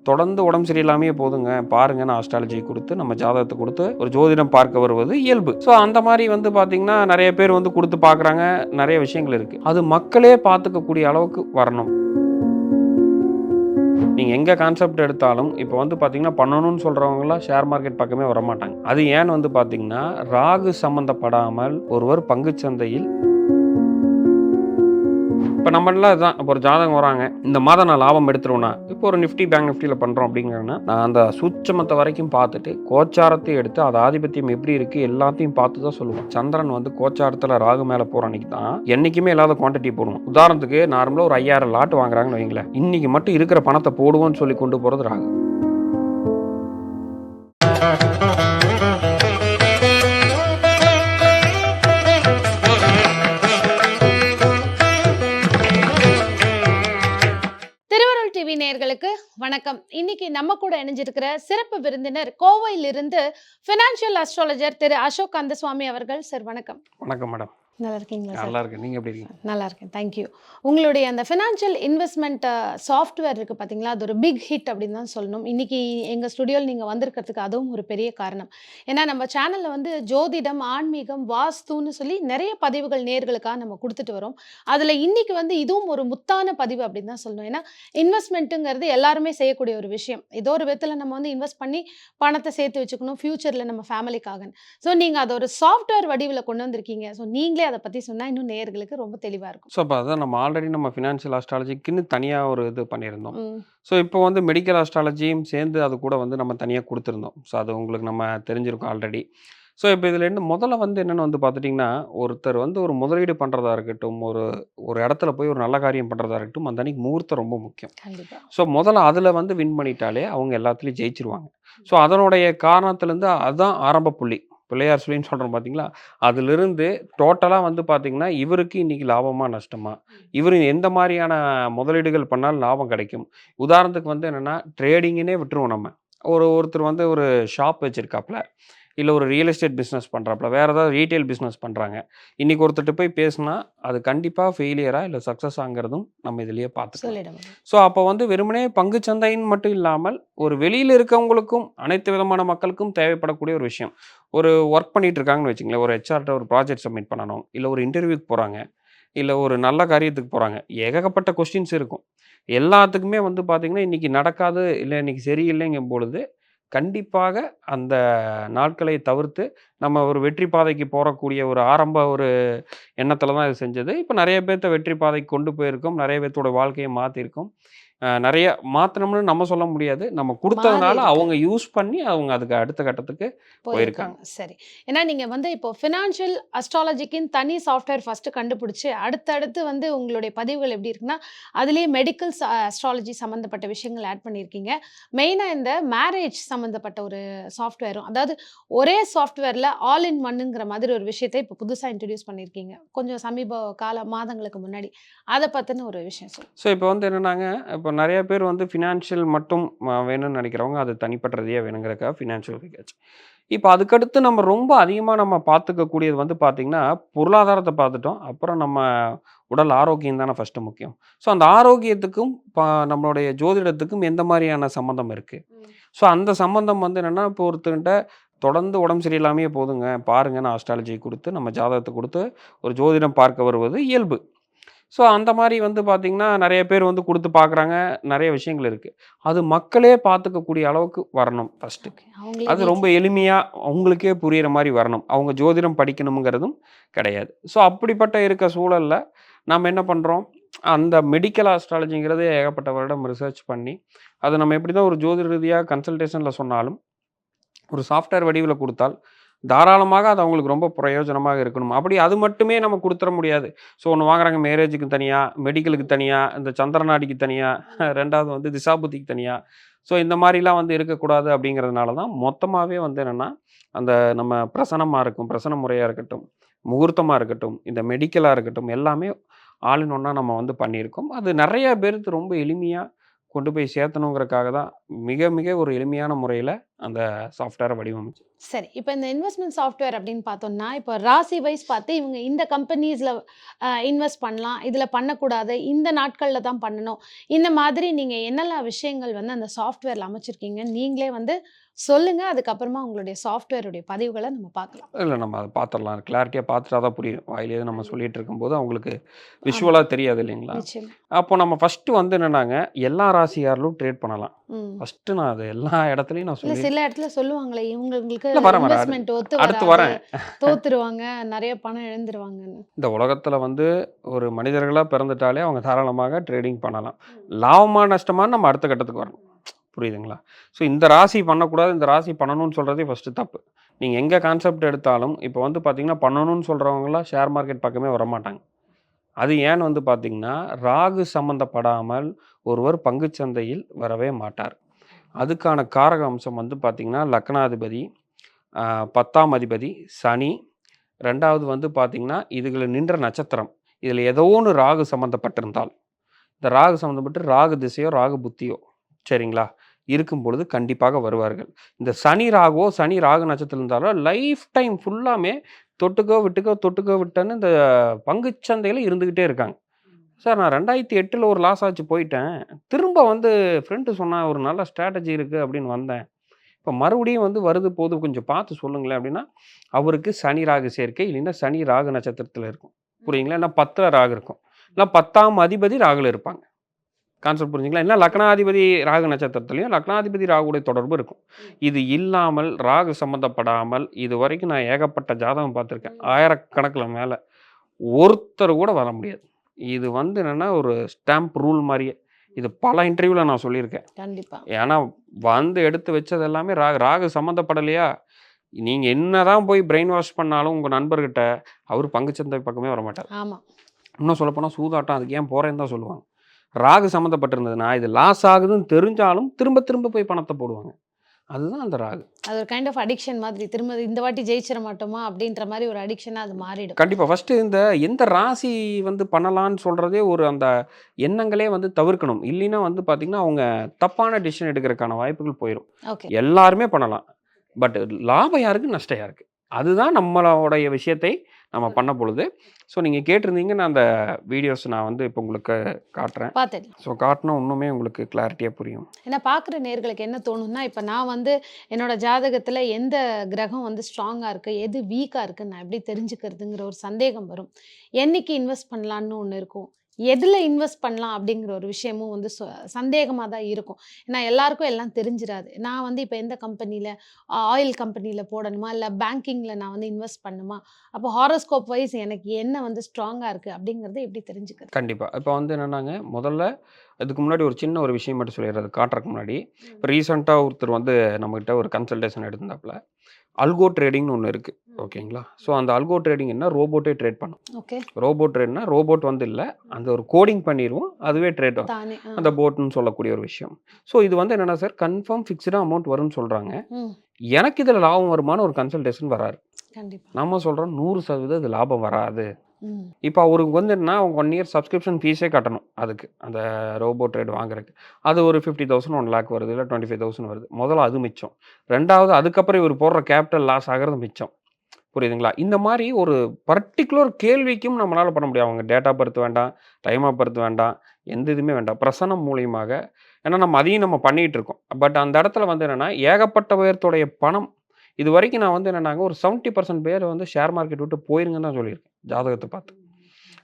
தொடர்ந்து உடம்பு சரியில்லாமையே போதுங்க பாருங்கன்னு ஆஸ்ட்ராலஜி கொடுத்து நம்ம ஜாதகத்தை கொடுத்து ஒரு ஜோதிடம் பார்க்க வருவது இயல்பு. ஸோ அந்த மாதிரி வந்து பார்த்தீங்கன்னா நிறைய பேர் வந்து கொடுத்து பார்க்குறாங்க. நிறைய விஷயங்கள் இருக்குது. அது மக்களே பார்த்துக்கக்கூடிய அளவுக்கு வரணும். நீங்கள் எங்கே கான்செப்ட் எடுத்தாலும் இப்போ வந்து பார்த்தீங்கன்னா பண்ணணும்னு சொல்கிறவங்களாம் ஷேர் மார்க்கெட் பக்கமே வரமாட்டாங்க. அது ஏன்னு வந்து பார்த்தீங்கன்னா ராகு சம்மந்தப்படாமல் ஒருவர் பங்குச்சந்தையில் இப்போ நம்மளாம் இதுதான். இப்போ ஒரு ஜாதகம் வராங்க, இந்த மாதம் நான் லாபம் எடுத்துருவேன்னா, இப்போ ஒரு நிஃப்டி பேங்க் நிஃப்டியில் பண்ணுறோம் அப்படிங்கிறன்னா, நான் அந்த சூட்சமத்தை வரைக்கும் பார்த்துட்டு கோச்சாரத்தையும் எடுத்து அது ஆதிபத்தியம் எப்படி இருக்குது எல்லாத்தையும் பார்த்து தான் சொல்லுவேன். சந்திரன் வந்து கோச்சாரத்தில் ராகு மேலே போகிற அன்னைக்கு தான் என்றைக்குமே இல்லாத குவான்டிட்டி போடுவோம். உதாரணத்துக்கு நார்மலாக ஒரு 5000 லாட் வாங்குறாங்கன்னு வைங்களேன், இன்னைக்கு மட்டும் இருக்கிற பணத்தை போடுவோன்னு சொல்லி கொண்டு போகிறது ராகு. டிவி நேயர்களுக்கு வணக்கம். இன்னைக்கு நம்ம கூட இணைஞ்சிருக்கிற சிறப்பு விருந்தினர் கோவையிலிருந்து ஃபினான்ஷியல் அஸ்ட்ராலஜர் திரு அசோக் கந்தசுவாமி அவர்கள். சார் வணக்கம். வணக்கம் மேடம். நல்லா இருக்கீங்களா சார்? நல்லா இருக்கு. நீங்கள் எப்படி இருக்கீங்க? நல்லா இருக்கேன், தேங்க்யூ. உங்களுடைய அந்த ஃபினான்ஷியல் இன்வெஸ்ட்மெண்ட் சாஃப்ட்வேர் இருக்குது பார்த்தீங்களா, அது ஒரு பிக் ஹிட் அப்படின்னு தான் சொல்லணும். இன்றைக்கி எங்கள் ஸ்டுடியோவில் நீங்கள் வந்திருக்கிறதுக்கு அதுவும் ஒரு பெரிய காரணம். ஏன்னா நம்ம சேனலில் வந்து ஜோதிடம், ஆன்மீகம், வாஸ்துன்னு சொல்லி நிறைய பதிவுகள் நேர்களுக்காக நம்ம கொடுத்துட்டு வரோம். அதில் இன்றைக்கி வந்து இதுவும் ஒரு முத்தான பதிவு அப்படின்னு தான் சொல்லணும். ஏன்னா இன்வெஸ்ட்மெண்ட்டுங்கிறது எல்லாருமே செய்யக்கூடிய ஒரு விஷயம். ஏதோ ஒரு விதத்தில் நம்ம வந்து இன்வெஸ்ட் பண்ணி பணத்தை சேர்த்து வச்சுக்கணும் ஃப்யூச்சரில் நம்ம ஃபேமிலிக்காக. ஸோ நீங்கள் அதை ஒரு சாஃப்ட்வேர் வடிவில் கொண்டு வந்திருக்கீங்க. ஸோ நீங்களே அதை பற்றி சொன்னால் இன்னும் நேயர்களுக்கு ரொம்ப தெளிவாக இருக்கும். ஸோ அப்போ அதான் நம்ம ஆல்ரெடி நம்ம ஃபினான்ஷியல் ஆஸ்ட்ராலஜிக்குன்னு தனியாக ஒரு இது பண்ணியிருந்தோம். ஸோ இப்போ வந்து மெடிக்கல் ஆஸ்ட்ராலஜியும் சேர்ந்து அது கூட வந்து நம்ம தனியாக கொடுத்துருந்தோம். ஸோ அது உங்களுக்கு நம்ம தெரிஞ்சிருக்கோம் ஆல்ரெடி. ஸோ இப்போ இதில் என்ன முதல்ல வந்து என்னென்னு வந்து பார்த்துட்டிங்கன்னா, ஒருத்தர் வந்து ஒரு முதலீடு பண்ணுறதா இருக்கட்டும், ஒரு ஒரு இடத்துல போய் ஒரு நல்ல காரியம் பண்ணுறதா இருக்கட்டும், அந்த அன்னைக்கு முகூர்த்தம் ரொம்ப முக்கியம். கண்டிப்பாக. ஸோ முதல்ல அதில் வந்து வின் பண்ணிட்டாலே அவங்க எல்லாத்துலேயும் ஜெயிச்சிருவாங்க. ஸோ அதனுடைய காரணத்துலேருந்து அதுதான் ஆரம்ப புள்ளி. பிள்ளையார் சொல்லின்னு சொல்கிறோம் பார்த்தீங்களா, அதிலிருந்து டோட்டலாக வந்து பார்த்திங்கன்னா இவருக்கு இன்றைக்கி லாபமாக நஷ்டமா, இவர் எந்த மாதிரியான முதலீடுகள் பண்ணாலும் லாபம் கிடைக்கும். உதாரணத்துக்கு வந்து என்னென்னா ட்ரேடிங்குன்னே விட்டுருவோம் நம்ம. ஒருத்தர் வந்து ஒரு ஷாப் வச்சுருக்காப்புல, இல்லை ஒரு ரியல் எஸ்டேட் பிஸ்னஸ் பண்ணுறாப்புல, வேறு ஏதாவது ரீட்டைல் பிஸ்னஸ் பண்ணுறாங்க. இன்றைக்கி ஒருத்தர்கிட்ட போய் பேசுனா அது கண்டிப்பாக ஃபெயிலியராக இல்லை சக்ஸஸ் ஆங்கிறதும் நம்ம இதிலேயே பார்த்துக்கலாம். ஸோ அப்போ வந்து வெறுமனே பங்குச்சந்தைன்னு மட்டும் இல்லாமல் ஒரு வெளியில் இருக்கவங்களுக்கும் அனைத்து விதமான மக்களுக்கும் தேவைப்படக்கூடிய ஒரு விஷயம். ஒரு ஒர்க் பண்ணிகிட்டு இருக்காங்கன்னு வச்சுங்களேன், ஒரு ஹெச்ஆர்ட்ட ஒரு ப்ராஜெக்ட் சப்மிட் பண்ணணும், இல்லை ஒரு இன்டர்வியூக்கு போகிறாங்க, இல்லை ஒரு நல்ல காரியத்துக்கு போகிறாங்க. ஏகப்பட்ட கொஸ்டின்ஸ் இருக்கும். எல்லாத்துக்குமே வந்து பார்த்திங்கன்னா இன்றைக்கி நடக்காது, இல்லை இன்றைக்கி சரியில்லைங்கும் பொழுது கண்டிப்பாக அந்த நாட்களை தவிர்த்து நம்ம ஒரு வெற்றி பாதைக்கு போகக்கூடிய ஒரு ஆரம்ப ஒரு எண்ணத்தில் தான் இது செஞ்சது. இப்போ நிறைய பேர்த்த வெற்றி பாதைக்கு கொண்டு போயிருக்கோம். நிறைய பேர்த்தோட வாழ்க்கையை மாற்றிருக்கோம். நிறைய மாற்றினோம்னு நம்ம சொல்ல முடியாது. நம்ம கொடுத்ததுனால அவங்க யூஸ் பண்ணி அவங்க அதுக்கு அடுத்த கட்டத்துக்கு போயிருக்காங்க. சரி. ஏன்னா நீங்கள் வந்து இப்போ ஃபினான்ஷியல் அஸ்ட்ராலஜிக்குன்னு தனி சாஃப்ட்வேர் ஃபஸ்ட்டு கண்டுபிடிச்சி அடுத்தடுத்து வந்து உங்களுடைய பதிவுகள் எப்படி இருக்குன்னா அதுலேயே மெடிக்கல் அஸ்ட்ராலஜி சம்மந்தப்பட்ட விஷயங்கள் ஆட் பண்ணியிருக்கீங்க. மெயினாக இந்த மேரேஜ் சம்மந்தப்பட்ட ஒரு சாஃப்ட்வேரும், அதாவது ஒரே சாஃப்ட்வேரில் ஆல் இன் ஒன்னுங்கிற மாதிரி ஒரு விஷயத்தை இப்போ புதுசாக இன்ட்ரடியூஸ் பண்ணியிருக்கீங்க கொஞ்சம் சமீப மாதங்களுக்கு முன்னாடி. அதை பற்றின ஒரு விஷயம் சொல்லுங்கள். ஸோ இப்போ வந்து என்னென்னாங்க, இப்போ நிறைய பேர் வந்து ஃபினான்ஷியல் மட்டும் வேணும்னு நினைக்கிறவங்க அது தனிப்பட்ட ரீதியாக வேணுங்கிறக்காக ஃபினான்ஷியல் இருக்காச்சு. இப்போ அதுக்கடுத்து நம்ம ரொம்ப அதிகமாக நம்ம பார்த்துக்கக்கூடியது வந்து பார்த்திங்கன்னா பொருளாதாரத்தை பார்த்துட்டோம். அப்புறம் நம்ம உடல் ஆரோக்கியம் தானே ஃபஸ்ட்டு முக்கியம். ஸோ அந்த ஆரோக்கியத்துக்கும் நம்மளுடைய ஜோதிடத்துக்கும் எந்த மாதிரியான சம்மந்தம் இருக்குது. ஸோ அந்த சம்மந்தம் வந்து என்னென்னா, இப்போ ஒருத்தர்கிட்ட தொடர்ந்து உடம்பு சரியில்லாமையே போதுங்க பாருங்கன்னு ஆஸ்ட்ராலஜி கொடுத்து நம்ம ஜாதகத்தை கொடுத்து ஒரு ஜோதிடம் பார்க்க வருவது இயல்பு. ஸோ அந்த மாதிரி வந்து பார்த்திங்கன்னா நிறைய பேர் வந்து கொடுத்து பார்க்குறாங்க. நிறைய விஷயங்கள் இருக்குது. அது மக்களே பார்த்துக்கக்கூடிய அளவுக்கு வரணும் ஃபஸ்ட்டு. அது ரொம்ப எளிமையாக அவங்களுக்கே புரிகிற மாதிரி வரணும். அவங்க ஜோதிடம் படிக்கணுங்கிறதும் கிடையாது. ஸோ அப்படிப்பட்ட இருக்க சூழலில் நம்ம என்ன பண்ணுறோம், அந்த மெடிக்கல் ஆஸ்ட்ராலஜிங்கிறது ஏகப்பட்ட வருடம் ரிசர்ச் பண்ணி அது நம்ம எப்படி தான் ஒரு ஜோதிட ரீதியாக கன்சல்டேஷனில் சொன்னாலும் ஒரு சாஃப்ட்வேர் வடிவில் கொடுத்தால் தாராளமாக அது அவங்களுக்கு ரொம்ப பிரயோஜனமாக இருக்கணும். அப்படி அது மட்டுமே நம்ம கொடுத்துட முடியாது. ஸோ ஒன்று வாங்குறாங்க மேரேஜுக்கு தனியாக, மெடிக்கலுக்கு தனியாக, இந்த சந்திரநாடிக்கு தனியாக, ரெண்டாவது வந்து திசாபுத்திக்கு தனியாக. ஸோ இந்த மாதிரிலாம் வந்து இருக்கக்கூடாது. அப்படிங்கிறதுனால தான் மொத்தமாகவே வந்து என்னென்னா அந்த நம்ம பிரசனமாக இருக்கும், பிரசன முறையாக இருக்கட்டும், முகூர்த்தமாக இருக்கட்டும், இந்த மெடிக்கலாக இருக்கட்டும், எல்லாமே ஆல் இன் ஒன்னாக நம்ம வந்து பண்ணியிருக்கோம். அது நிறைய பேருக்கு ரொம்ப எளிமையாக கொண்டு போய் சேர்த்தணுங்கிறக்காக தான் மிக மிக ஒரு எளிமையான முறையில் அந்த சாஃப்ட்வேரை வடிவமைச்சு. சரி. இப்ப இந்த இன்வெஸ்ட்மென்ட் சாஃப்ட்வேர் அப்படின்னு பார்த்தோம்னா, இப்போ ராசி வைஸ் பார்த்து இவங்க இந்த கம்பெனீஸ்ல இன்வெஸ்ட் பண்ணலாம். இதுல பண்ணக்கூடாது. இந்த நாட்கள்ல தான் பண்ணணும். இந்த மாதிரி நீங்க என்னெல்லாம் விஷயங்கள் வந்து அந்த சாஃப்ட்வேர்ல அமைச்சிருக்கீங்க? நீங்களே வந்து சொல்லுங்க. அதுக்கப்புறமா உங்களுடைய சாஃப்ட்வேருடைய பதிவுகள நம்ம பார்க்கலாம். இல்ல நம்ம அத பார்த்துரலாம். கிளாரிட்டியா பார்த்துட்டா தான் புரியும். வாயிலேயே நம்ம சொல்லிட்டு இருக்கும்போது அவங்களுக்கு ஆமா. விஷுவலா தெரியாது இல்லைங்களா? நிச்சயமா. அப்போ நம்ம ஃபர்ஸ்ட்டு வந்து என்னன்னாங்க, எல்லா ராசியார்களும் ட்ரேட் பண்ணலாம். ம். ஃபர்ஸ்ட்டு நான் அது எல்லா இடத்துலயும் நான் இல்ல சொல்லி சில இடத்துல சொல்லுவாங்களே, இவங்களுக்கு இல்ல வரேன். இன்வெஸ்ட்மென்ட் ஒத்து அடுத்து வராது. வரேன். தோத்துருவாங்க. நெறைய பணம் இழந்துருவாங்கன்னு. இந்த உலகத்துல வந்து ஒரு மனிதர்களா பிறந்துட்டாலே அவங்க தாராளமாக ட்ரேடிங் பண்ணலாம். லாபமா, நஷ்டமான்னு நம்ம அடுத்த கட்டத்துக்கு வரணும். புரியுதுங்களா? ஸோ இந்த ராசி பண்ணக்கூடாது, இந்த ராசி பண்ணணும்னு சொல்றதே ஃபர்ஸ்ட்டு தப்பு. நீங்க எங்க கான்செப்ட் எடுத்தாலும், இப்போ வந்து பார்த்தீங்கன்னா, பண்ணணும்னு சொல்றவங்கலாம் ஷேர் மார்க்கெட் பக்கமே வரமாட்டாங்க. அது ஏன்னு வந்து பார்த்தீங்கன்னா, ராகு சம்மந்தப்படாமல் ஒருவர் பங்குச் சந்தையில் வரவே மாட்டார். அதுக்கான காரக அம்சம் வந்து பார்த்தீங்கன்னா, லக்னாதிபதி, 10ஆம் அதிபதி, சனி, 2வது வந்து பார்த்தீங்கன்னா, இதுல நின்ற நட்சத்திரம். இதில ஏதோ ஒண்ணு ராகு சம்மந்தப்பட்டிருந்தால், இந்த ராகு சம்மந்தப்பட்டு ராகு திசையோ, ராகு புத்தியோ சரிங்களா? இருக்கும் பொழுது கண்டிப்பாக வருவார்கள். இந்த சனி ராகுவோ, சனி ராகு நட்சத்திரம் இருந்தாலோ லைஃப் டைம் ஃபுல்லாமே தொட்டுக்கோ, விட்டுக்கோ, தொட்டுக்கோ, விட்டோன்னு இந்த பங்குச் சந்தையில இருந்துகிட்டே இருக்காங்க. சார் நான் 2008ல ஒரு லாஸ் ஆச்சு போயிட்டேன். திரும்ப வந்து ஃப்ரெண்டு சொன்னான் ஒரு நல்ல ஸ்ட்ராட்டஜி இருக்கு அப்படின்னு வந்தேன். இப்ப மறுபடியும் வந்து வருது போது கொஞ்சம் பார்த்து சொல்லுங்களேன் அப்படின்னா, அவருக்கு சனி ராகு சேர்க்கை இல்லைன்னா சனி ராகு நட்சத்திரத்தில இருக்கும். புரியுதுங்களா? இல்ல 10ல ராகு இருக்கும். இல்ல 10ஆம் அதிபதி ராகுல இருப்பாங்க. கான்செப்ட் புரிஞ்சுங்களா? இல்ல லக்னாதிபதி ராகு நட்சத்திரத்திலயும் லக்னாதிபதி ராகுடைய தொடர்பு இருக்கும். இது இல்லாமல் ராகு சம்மந்தப்படாமல் இதுவரைக்கும் நான் ஏகப்பட்ட ஜாதகம் பார்த்துருக்கேன். ஆயிரக்கணக்கில மேல. ஒருத்தர் கூட வர முடியாது. இது வந்து என்னன்னா ஒரு ஸ்டாம்ப் ரூல் மாரியே. இது பல இன்டர்வியூல நான் சொல்லியிருக்கேன். கண்டிப்பா. ஏன்னா வந்து எடுத்து வச்சது எல்லாமே ராகு. ராகு சம்மந்தப்படலையா, நீங்க என்னதான் போய் பிரெயின் வாஷ் பண்ணாலும் உங்க நண்பர்கிட்ட, அவரு பங்குச்சந்தை பக்கமே வரமாட்டாரு. ஆமா. இன்னும் சொல்லப்போனா சூதாட்டம் அதுக்கு ஏன் போறேன்னு தான் சொல்லுவாங்க. ராகு சம்மந்தப்பட்டிருந்ததுன்னா, இது லாஸ் ஆகுதுன்னு தெரிஞ்சாலும் திரும்ப திரும்ப போய் பணத்த போடுவாங்க. அதுதான் அந்த ராகு. அது ஒரு கைண்ட் ஆஃப் அடிக்ஷன் மாதிரி. திரும்ப இந்த வாட்டி ஜெயிச்சிட மாட்டோமா? அப்படின்ற மாரி ஒரு அடிக்ஷனா அது மாறிடும். கண்டிப்பா. ஃபர்ஸ்ட்டு இந்த எந்த ராசி வந்து பண்ணலான்னு சொல்றதே ஒரு அந்த எண்ணங்களே வந்து தவிர்க்கணும். இல்லைன்னா வந்து பார்த்தீங்கன்னா, அவங்க தப்பான டிசிஷன் எடுக்கிறதுக்கான வாய்ப்புகள் போயிரும். ஓகே. எல்லாருமே பண்ணலாம். பட் லாபம் யாருக்கு? நஷ்டம் யாருக்கு? அதுதான் நம்மளோடைய விஷயத்தை நம்ம பண்ண பொழுது. ஸோ நீங்க கேட்டிருந்தீங்க. நான் அந்த வீடியோஸ் நான் வந்து இப்போ உங்களுக்கு காட்டுறேன். பார்த்தேன். ஸோ காட்டுனா இன்னுமே உங்களுக்கு கிளாரிட்டியா புரியும். ஏன்னா பார்க்குற நேயர்களுக்கு என்ன தோணும்னா, இப்ப நான் வந்து என்னோட ஜாதகத்துல எந்த கிரகம் வந்து ஸ்ட்ராங்கா இருக்கு, எது வீக்கா இருக்குன்னு நான் எப்படி தெரிஞ்சுக்கிறதுங்கிற ஒரு சந்தேகம் வரும். என்னைக்கு இன்வெஸ்ட் பண்ணலான்னு ஒண்ணு இருக்கும். எதுல இன்வெஸ்ட் பண்ணலாம் அப்படிங்கிற ஒரு விஷயமும் வந்து சந்தேகமா தான் இருக்கும். ஏன்னா எல்லாருக்கும் எல்லாம் தெரிஞ்சிராது. நான் வந்து இப்ப எந்த கம்பெனில ஆயில் கம்பெனில போடணுமா? இல்ல பேங்கிங்ல நான் வந்து இன்வெஸ்ட் பண்ணணுமா? அப்போ ஹாரோஸ்கோப் வைஸ் எனக்கு என்ன வந்து ஸ்ட்ராங்கா இருக்கு அப்படிங்கிறத எப்படி தெரிஞ்சுக்கிறது? கண்டிப்பா. இப்போ வந்து என்னன்னாங்க, முதல்ல இதுக்கு முன்னாடி ஒரு சின்ன ஒரு விஷயம் மட்டும் சொல்லிடுறேன். அது காட்டுறதுக்கு முன்னாடி. இப்போ ரீசென்ட்டா ஒருத்தர் வந்து நம்மகிட்ட ஒரு கன்சல்டேஷன் எடுத்திருந்தாப்புல. அல்கோ ட்ரேடிங்னு ஒண்ணு இருக்கு. ஓகேங்களா? ஸோ அந்த அல்கோ ட்ரேடிங் என்ன ரோபோட்டே ட்ரேட் பண்ணும். ஓகே. ரோபோட் ட்ரேட்னா ரோபோட் வந்து இல்ல. அந்த ஒரு கோடிங் பண்ணிருவோம். அதுவே ட்ரேட் ஆகும். தானே. அந்த போட்ன்னு சொல்லக்கூடிய ஒரு விஷயம். ஸோ இது வந்து என்னன்னா சார் கன்ஃபார்ம் ஃபிக்ஸ்டா அமௌண்ட் வரும்ன்னு சொல்றாங்க. ம். எனக்கு இதுல லாபம் வருமான்னு ஒரு கன்சல்டேஷன் வராரு. கண்டிப்பா. நம்ம சொல்றோம் 100% இது லாபம் வராது. ம். இப்ப அவருக்கு வந்து என்னன்னா, 1 இயர் சப்ஸ்கிரிப்ஷன் ஃபீஸே கட்டணும் அதுக்கு. அந்த ரோபோ ட்ரேட் வாங்குறதுக்கு. அது ஒரு 50,000 1,00,000 வருது. இல்ல 25,000 வருது. முதல்ல அது மிச்சம். 2வது அதுக்கப்புறம் இவரு போடுற கேப்பிட்டல் லாஸ் ஆகுறது மிச்சம். புரியுதுங்களா? இந்த மாரி ஒரு பர்ட்டிகுலர் கேள்விக்கும் நம்மளால பண்ண முடியாது. அவங்க டேட் ஆஃப் பர்த் வேண்டாம், டைம் ஆஃப் பர்த் வேண்டாம், எந்த இதுவுமே வேண்டாம். பிரசனம் மூலியமாக ஏன்னா நம்ம அதையும் நம்ம பண்ணிட்டு இருக்கோம். பட் அந்த இடத்துல வந்து என்னன்னா, ஏகப்பட்ட பேர்த்துடைய பணம் இதுவரைக்கும் நான் வந்து என்னன்னாங்க, ஒரு 70% பேர் வந்து ஷேர் மார்க்கெட் விட்டு போயிருங்கன்னு தான் சொல்லியிருக்கேன். ஜாதகத்த பார்த்து.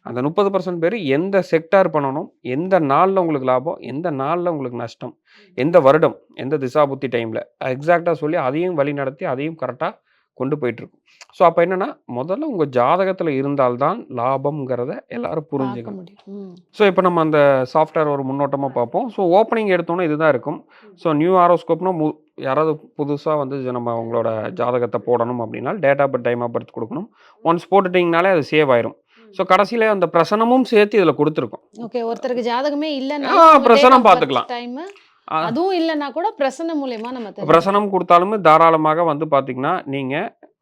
அந்த 30% பேரு எந்த செக்டார் பண்ணணும், எந்த நாள்ல உங்களுக்கு லாபம், எந்த நாள்ல உங்களுக்கு நஷ்டம், எந்த வருடம், எந்த திசாபுத்தி டைம்ல எக்ஸாக்ட்டா சொல்லி அதையும் வழிநடத்தி, அதையும் கரெக்ட்டா கொண்டு போயிட்டுருக்கும். ஸோ அப்ப என்னன்னா, முதல்ல உங்க ஜாதகத்துல இருந்தால் தான் லாபம்ங்கிறத எல்லாரும் பார்க்க புரிஞ்சுக்கணும். முடியும். ம். ஸோ இப்ப நம்ம அந்த சாஃப்ட்வேர் ஒரு முன்னோட்டமா பார்ப்போம். ஸோ ஓப்பனிங் எடுத்தோனே இதுதான் இருக்கும். ஸோ நியூ ஹாரோஸ்கோப்னா யாராவது புதுசா வந்து நம்ம உங்களோட ஜாதகத்த போடணும் அப்படின்னா, date of birth, time of birth குடுக்கணும். ஒன்ஸ் போட்டுட்டீங்கனாலே அது சேவ் ஆயிரும். ஸோ கடைசியில அந்த பிரசனமும் சேர்த்து இதுல குடுத்துருக்கும். ஓகே. ஒருத்தருக்கு ஜாதகமே இல்லன்னா, டேட் பிரசனம் ஆஃப் பர்த் பார்த்துக்கலாம். டைமு அ அதுவும் இல்லன்னா கூட பிரசன்னம் மூலியமா நம்ம தெரிஞ்சுக்கலாம். பிரசனம் குடுத்தாலுமே தாராளமாக வந்து பார்த்தீங்கன்னா, நீங்க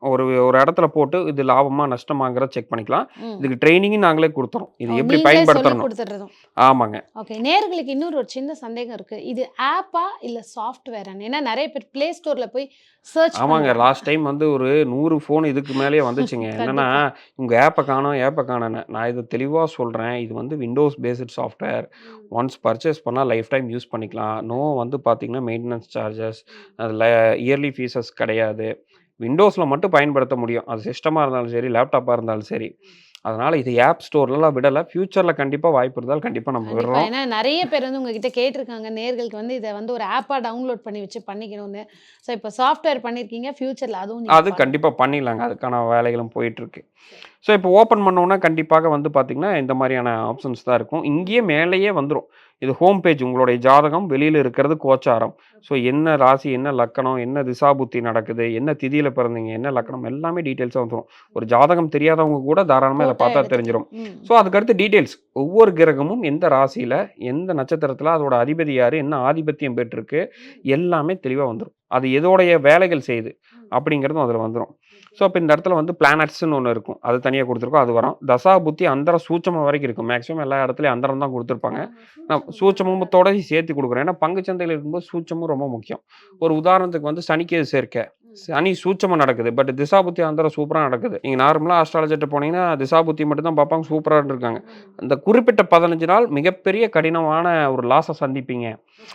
ஒரு ஒரு இடத்துல போட்டு இது லாபமா, நஷ்டமாங்கிறத செக் பண்ணிக்கலாம். ம். இதுக்கு ட்ரெய்னிங்கும் நாங்களே குடுத்துறோம். இது எப்படி நீங்களே சொல்லிக் பயன்படுத்தணும். குடுத்துடுறதும். ஆமாங்க. ஓகே. நேயர்களுக்கு இன்னொரு ஒரு சின்ன சந்தேகம் இருக்கு. இது ஆப்பா? இல்ல சாஃப்ட்வேரான்னு? ஏன்னா நெறைய பேர் Play Storeல போய் சர்ச் ஆமாங்க. பண்ணுவாங்க. லாஸ்ட் டைம் வந்து ஒரு 100 ஃபோன் இதுக்கு மேலயே வந்துச்சுங்க. என்னன்னா, கண்டிப்பா. உங்க ஆப்ப காணோம், ஆப்ப காணோன்னு. நான் இது தெளிவா சொல்றேன். இது வந்து Windows based software. Once purchase பண்ணா லைஃப் டைம் யூஸ் பண்ணிக்கலாம். வந்து பார்த்தீங்கன்னா, மெயின்டனன்ஸ் சார்ஜஸ், அதில இயர்லி ஃபீஸஸ் கிடையாது. விண்டோஸ்ல மட்டும் பயன்படுத்த முடியும். அது சிஸ்டமா இருந்தாலும் சரி, லேப்டாப்பா இருந்தாலும் சரி. அதனால இது ஆப் ஸ்டோர்லலாம் விடல. ஃபியூச்சர்ல கண்டிப்பா வாய்ப்பு இருந்தால் கண்டிப்பா நம்ம கண்டிப்பா. விடுறோம். ஏன்னா நெறைய பேர் வந்து உங்ககிட்ட கேட்டுருக்காங்க. நேயர்களுக்கு வந்து இத வந்து ஒரு ஆப்பா டவுன்லோட் பண்ணி வச்சு பண்ணிக்கணும்னு. ஸோ இப்போ சாஃப்ட்வேர் பண்ணியிருக்கீங்க. ஃபியூச்சர்ல அதுவும் நீங்க அது பண்ணணும். கண்டிப்பா பண்ணிடலாங்க. அதுக்கான வேலைகளும் போயிட்டுருக்கு. ஸோ இப்போ ஓப்பன் பண்ணோம்னா கண்டிப்பாக வந்து பார்த்தீங்கன்னா, இந்த மாரியான ஆப்ஷன்ஸ் தான் இருக்கும். இங்கேயே மேலேயே வந்துரும். இது ஹோம் பேஜ் உங்களுடைய ஜாதகம், வெளியில இருக்கிறது கோச்சாரம். ஸோ என்ன ராசி, என்ன லக்கணம், என்ன திசாபுத்தி நடக்குது, என்ன திதியில பிறந்தீங்க, என்ன லக்கணம் எல்லாமே டீட்டெயில்ஸா வந்துரும். ஒரு ஜாதகம் தெரியாதவங்க கூட தாராளமா இத போட்டோ பார்த்தா தெரிஞ்சிரும். எடுத்துக்கலாம். ம். ஸோ அதுக்கடுத்து டீட்டெயில்ஸ். ஒவ்வொரு கிரகமும் எந்த ராசியில, எந்த நட்சத்திரத்தில அதோட அதிபதி யாரு, என்ன ஆதிபத்தியம் பெற்றிருக்கு, எல்லாமே தெளிவா வந்துரும். அது எதோடைய வேலைகள் செய்யுது அப்படிங்கிறதும் அதில வந்துரும். ஸோ அப்ப இந்த இடத்துல வந்து பிளானட்ஸ்ன்னு ஒண்ணு இருக்கும். அது தனியா குடுத்துருக்கோம். அது வரும். தசா, புத்தி, அந்தரம், சூட்சமம் வரைக்கும் இருக்கும். மேக்ஸிமம் எல்லா இடத்துலயும் அந்தரம் தான் குடுத்துருப்பாங்க. நான் சூட்சமத்தோடயும் சேர்த்து குடுக்குறேன். ஏன்னா பங்குச் சந்தையில இருக்கும்போது சூட்சமும் ரொம்ப முக்கியம். ஒரு உதாரணத்துக்கு வந்து சனிக்கேது சேர்க்கை. சனி சூட்சமம் நடக்குது. பட் திசாபுத்தி அந்தரம் சூப்பரா நடக்குது. நீங்க நார்மலா அஸ்ட்ராலஜர்ட்ட போனீங்கன்னா, திசாபுத்தி மட்டும் தான் பார்ப்பாங்க. சூப்பரா இருக்காங்க. அந்த குறிப்பிட்ட 15 நாள் மிகப்பெரிய கடினமான ஒரு லாஸ சந்திப்பீங்க.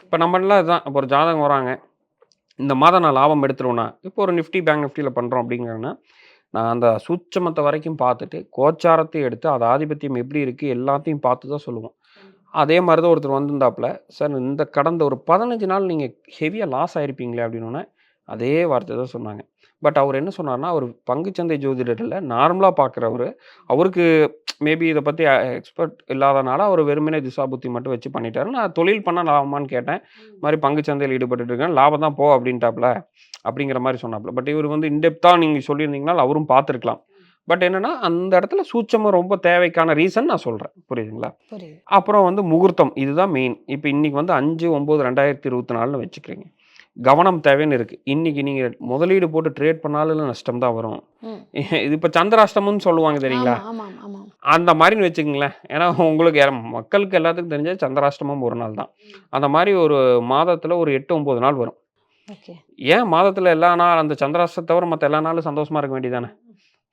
இப்ப நம்மலாம் இதான். இப்ப ஒரு ஜாதகம் வராங்க. இந்த மாதம் நான் லாபம் எடுத்துருவேனா, இப்போ ஒரு நிஃப்டி, பேங்க் நிஃப்டில பண்றோம் அப்படிங்கன்னா, நான் அந்த சூட்சமத்த வரைக்கும் பார்த்துட்டு, கோச்சாரத்தையும் எடுத்து, அது ஆதிபத்தியம் எப்படி இருக்கு எல்லாத்தையும் பார்த்து தான் சொல்லுவோம். அதே மாரி தான் ஒருத்தர் வந்திருந்தாப்புல, "சார் இந்த கடந்த ஒரு 15 நாள் நீங்க ஹெவியா லாஸ் ஆயிருப்பீங்களே" அப்படின்னோனே, அதே வார்த்தை தான் சொன்னாங்க. பட் அவர் என்ன சொன்னார்ன்னா, அவரு பங்குச்சந்தை ஜோதிடர் இல்ல, நார்மலா பார்க்குறவரு. அவருக்கு மேபி இத பத்தி எக்ஸ்பர்ட் இல்லாதனால, அவரு வெறுமனே திசாபுத்தி மட்டும் வச்சு பண்ணிட்டாரு. நான் தொழில் பண்ணா லாபமான்னு கேட்டேன். "இது மாரி பங்குச் சந்தையில ஈடுபட்டுட்டு இருக்கேன். லாபம் தான் போ" அப்படின்ட்டாப்புல. அப்படிங்கிற மாரி சொன்னாப்புல. பட் இவரு வந்து இன்டெப்த்தா நீங்க சொல்லியிருந்தீங்கன்னா, அவரும் பார்த்துருக்கலாம். பட் என்னன்னா, அந்த இடத்துல சூட்சமம் ரொம்ப தேவைக்கான ரீசன் நான் சொல்றேன். புரியுதுங்களா? புரியுது. அப்புறம் வந்து முகூர்த்தம். இதுதான் மெயின். இப்ப இன்னைக்கு வந்து 5/9/2024ன்னு வச்சுக்கிறீங்க. கவனம் தேவைன்னு இருக்கு. இன்னைக்கு நீங்க முதலீடு போட்டு ட்ரேட் பண்ணாலும் நஷ்டம் தான் வரும். ம். இது இப்ப சந்திராஷ்டமம்னு சொல்லுவாங்க தெரியுங்களா? ஆமா, ஆமாம், ஆமாம். அந்த மாரின்னு வச்சுக்கங்களேன். ஏன்னா உங்களுக்கு மக்களுக்கு எல்லாத்துக்கும் தெரிஞ்சது சந்திராஷ்டமம் 1 நாள் தான். அந்த மாரி ஒரு மாதத்துல ஒரு 8, 9 நாள் வரும். ஓகே. ஏன் மாதத்துல எல்லா நாள் அந்த சந்திராஷ்டமத்த தவிர மத்த எல்லா நாளும் சந்தோஷமா இருக்க வேண்டியது தானே?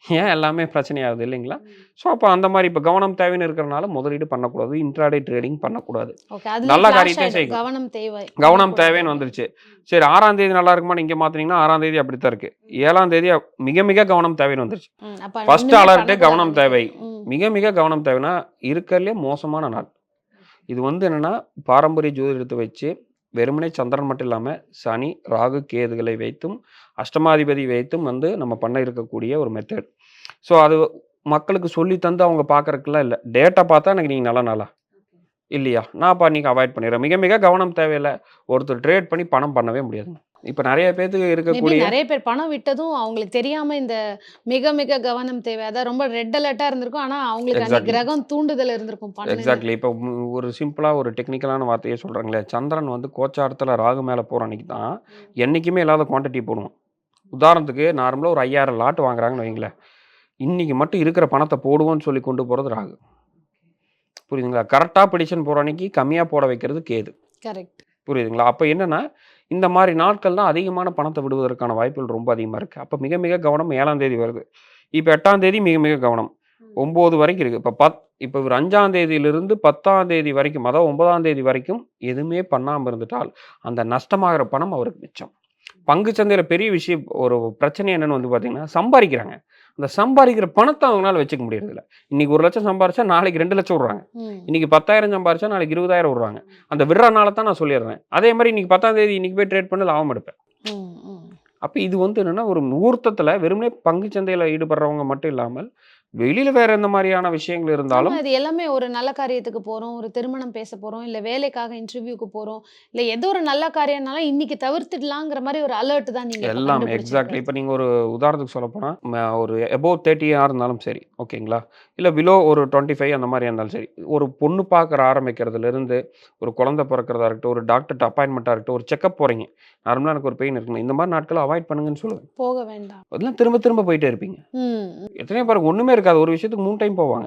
ஏன் எல்லாமே பிரச்சனையாகுது இல்லைங்களா? ஸோ, அப்ப அந்த மாரி இப்ப கவனம் தேவைன்னு இருக்கிறனால முதலீடு பண்ணக்கூடாது. இன்ட்ராடே ட்ரேடிங் பண்ணக்கூடாது. ஓகே. அதுலயே நல்ல ஃபிளாஷ் காரியத்தையும் ஆயிடும். செய்யணும். கவனம் தேவை. கவனம் பண்ணக்கூடாது தேவைன்னு அப்படின்னு. வந்துருச்சு. சரி 6ஆம் தேதி நல்லா இருக்குமான்னு இங்க மாத்துனீங்கன்னா, 6ஆம் தேதி அப்படித்தான் இருக்கு. 7ஆம் தேதி மிக மிக கவனம் தேவைன்னு வந்துருச்சு. அப்ப ஃபர்ஸ்ட் ஒண்ணுமே அலர்ட்டே பண்ணக்கூடாது கவனம் அன்னைக்கு. தேவை. ம். மிக மிக கவனம் தேவைன்னா, இருக்கறதுலயே மோசமான நாள். இது வந்து என்னன்னா, பாரம்பரிய ஜோதிடத்த வச்சு வெறுமனே சந்திரன் மட்டும் இல்லாம, சனி, ராகு, கேதுகளை வைத்தும், அஷ்டமாதிபதி வைத்தும் வந்து நம்ம பண்ண இருக்கக்கூடிய ஒரு மெத்தட். ஸோ, அது மக்களுக்கு சொல்லி தந்து அவங்க பார்க்கறதுக்குலாம் இல்ல. டேட்டா பார்த்தா எனக்கு நீங்க நல்ல நாளா? இல்லையா? நான் அப்ப அன்னைக்கு அவாய்ட் பண்ணிடுறேன். மிக மிக கவனம் தேவையில்ல. ஒருத்தர் ட்ரேட் பண்ணி பணம் பண்ணவே முடியாதுங்க. இப்ப நெறைய பேத்துக்கு மேபி இருக்கக்கூடிய நெறைய பேர் பணம் விட்டதும் அவங்களுக்கு தெரியாம இந்த மிக மிக கவனம் தேவை. அதான் ரொம்ப ரெட் அலர்ட்டா இருந்திருக்கும். ஆனா அவங்களுக்கு அன்னைக்கு எக்ஸாக்ட்லி. கிரகம் தூண்டுதல் இருந்திருக்கும் பண்ணுன்னு. எக்ஸாக்ட்லி. இப்ப ஒரு சிம்பிளா ஒரு டெக்னிக்கலான வார்த்தையே சொல்றேங்களேன். சந்திரன் வந்து கோச்சாரத்துல ராகு மேல போற அன்னைக்கு தான், என்னைக்குமே இல்லாத குவான்டிட்டி போடுவான். உதாரணத்துக்கு நார்மலா ஒரு 5000 லாட் வாங்குறாங்கன்னு வைங்களேன். இன்னைக்கு மட்டும் இருக்கிற பணத்த போடுவோம்ன்னு சொல்லி கொண்டு போறது ராகு. புரியுதுங்களா? கரெக்ட்டா பிடிஷன் போற அன்னைக்கு கம்மியா போட வைக்கிறது கேது. கரெக்ட். புரியுதுங்களா? அப்ப என்னன்னா, இந்த மாரி நாட்கள் தான் அதிகமான பணத்த விடுவதற்கான வாய்ப்புகள் ரொம்ப அதிகமா இருக்கு. அப்ப மிக மிக கவனம் 7ஆம் தேதி வருது. இப்ப 8ஆம் தேதி மிக மிக கவனம். 9 வரைக்கும் இருக்கு. இப்ப இவரு 5ஆம் தேதியிலிருந்து 10ஆம் தேதி வரைக்கும், அதாவது 9ஆம் தேதி வரைக்கும் எதுவுமே பண்ணாம இருந்துட்டால், அந்த நஷ்டமாகிற பணம் அவருக்கு மிச்சம். பங்குச் சந்தையில பெரிய விஷயம் ஒரு பிரச்சனை என்னன்னு வந்து பார்த்தீங்கன்னா, சம்பாரிக்கிறாங்க. அந்த சம்பாரிக்கிற பணத்த அவங்களால வச்சுக்க முடியறதில்ல. இன்னைக்கு 1,00,000 சம்பாரிச்சா நாளைக்கு 2,00,000 விடுறாங்க. ம். இன்னைக்கு 10,000 சம்பாரிச்சா நாளைக்கு 20,000 விடுறாங்க. அந்த விடுறனால தான் நான் சொல்லிடுறேன். அதே மாரி இன்னைக்கு 10ஆம் தேதி இன்னைக்கு போய் ட்ரேட் பண்ணி லாபம் எடுப்பேன். ம். ம். அப்ப இது வந்து என்னன்னா, ஒரு முகூர்த்தத்துல வெறுமனே பங்குச் சந்தையில ஈடுபடுறவங்க மட்டும் இல்லாமல், வெளியில வேற எந்த மாதிரியான விஷயங்கள் ஆமா. இருந்தாலும் இது எல்லாமே ஒரு நல்ல காரியத்துக்கு போறோம். ஒரு திருமணம் பேச போறோம். இல்ல வேலைக்காக இன்டர்வியூக்கு போறோம். இல்ல ஏதோ ஒரு நல்ல காரியம்னாலும் இன்னைக்கு தவிர்த்துடலாங்கிற மாரி ஒரு அலர்ட் தான் நீங்க இப்ப எல்லாமே எக்ஸாக்ட்லி. கண்டுபிடிச்சிருக்கிறது. இப்ப நீங்க ஒரு உதாரணத்துக்கு சொல்லப்போனா, ஒரு அபோவ் 30 இருந்தாலும் சரி, ஓகேங்களா? இல்ல பிலோ ஒரு 25 அந்த மாரியா இருந்தாலும் சரி. ஒரு பொண்ணு பார்க்கற ஆரம்பிக்கிறதுலருந்து, ஒரு குழந்தை பொறக்கிறதா இருக்கட்டும், ஒரு டாக்டர்ட்ட அப்பாயின்ட்மென்ட்டா இருக்கட்டும், ஒரு செக்கப் போறீங்க. நார்மலா எனக்கு ஒரு பெயின் இருக்குங்க. இந்த மாரி நாட்கள அவாய்ட் பண்ணுங்கன்னு சொல்லுவேன். போக வேண்டாம். அதெல்லாம் திரும்ப திரும்ப போயிட்டே இருப்பீங்க. ம். எத்தனையோ பேருக்கு ஒண்ணுமே இருக்காது. ஒரு விஷயத்துக்கு 3 டைம் போவாங்க.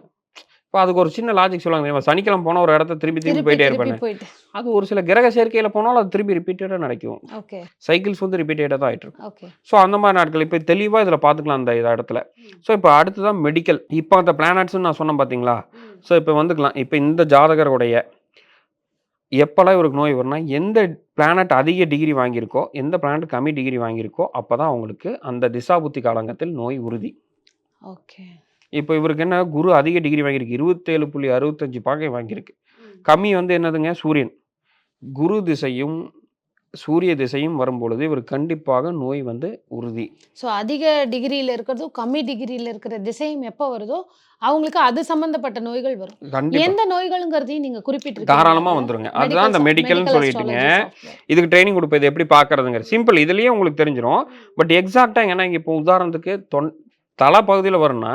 இப்ப அதுக்கு ஒரு சின்ன லாஜிக் சொல்லுவாங்க தெரியுமா? சனிக்கிழமை போனா ஒரு இடத்த திரும்பி திரும்பி திருப்பி, போயிட்டே திருப்பி இருப்பேன்னு. போயிட்டு. அது ஒரு சில கிரக சேர்க்கையில போனாலும் அது திரும்பி ரிப்பீட்டடா நடக்கும். ஓகே, சைக்கிள்ஸ் வந்து ரிப்பீட்டடா தான் ஆயிட்டு இருக்கும். ஓகே. ஸோ அந்த மாரி நாட்கள் இப்ப தெளிவா இதில பார்த்துக்கலாம் அந்த இடத்துல. ஸோ இப்ப அடுத்ததான் மெடிக்கல். இப்ப அந்த பிளானட்ஸ்ன்னு நான் சொன்னேன் பார்த்தீங்களா? ஸோ இப்ப வந்துக்கலாம். இப்ப இந்த ஜாதகருடைய எப்பலாம் இவருக்கு நோய் வரும்னா, எந்த பிளானட் அதிக டிகிரி வாங்கியிருக்கோ, எந்த பிளானட் கம்மி டிகிரி வாங்கியிருக்கோ, அப்பதான் அவங்களுக்கு அந்த திசாபுத்தி காலங்கத்தில் நோய் உறுதி. ஓகே. இப்ப இவருக்கு என்ன குரு அதிக டிகிரி வாங்கியிருக்கு. 27.65 பாகை வாங்கியிருக்கு. கம்மி வந்து என்னதுங்க சூரியன். குரு திசையும், சூரிய திசையும் வரும்பொழுது இவருக்கு கண்டிப்பாக நோய் வந்து உறுதி. ஸோ அதிக டிகிரியில இருக்கிறதும், கம்மி டிகிரியில இருக்கிற திசையும் எப்ப வருதோ, அவங்களுக்கு அது சம்மந்தப்பட்ட நோய்கள் வரும். கண்டிப்பா. எந்த நோய்கள்ங்கிறதையும் நீங்க குறிப்பிட்டிருக்கீங்களா தாராளமா அதுல? வந்துருங்க. அதுதான் அந்த மெடிக்கல்ன்னு மெடிக்கல் சொல்லிட்டுங்க. Astrology software. இதுக்கு ட்ரெய்னிங் குடுப்பேன். இது எப்படி பார்க்கறதுங்கிறது. சிம்பிள். இதுலயே உங்களுக்கு தெரிஞ்சிரும். பட் எக்ஸாக்ட்டா ஏன்னா இங்க இப்போ உதாரணத்துக்கு தல பகுதியில வரும்னா,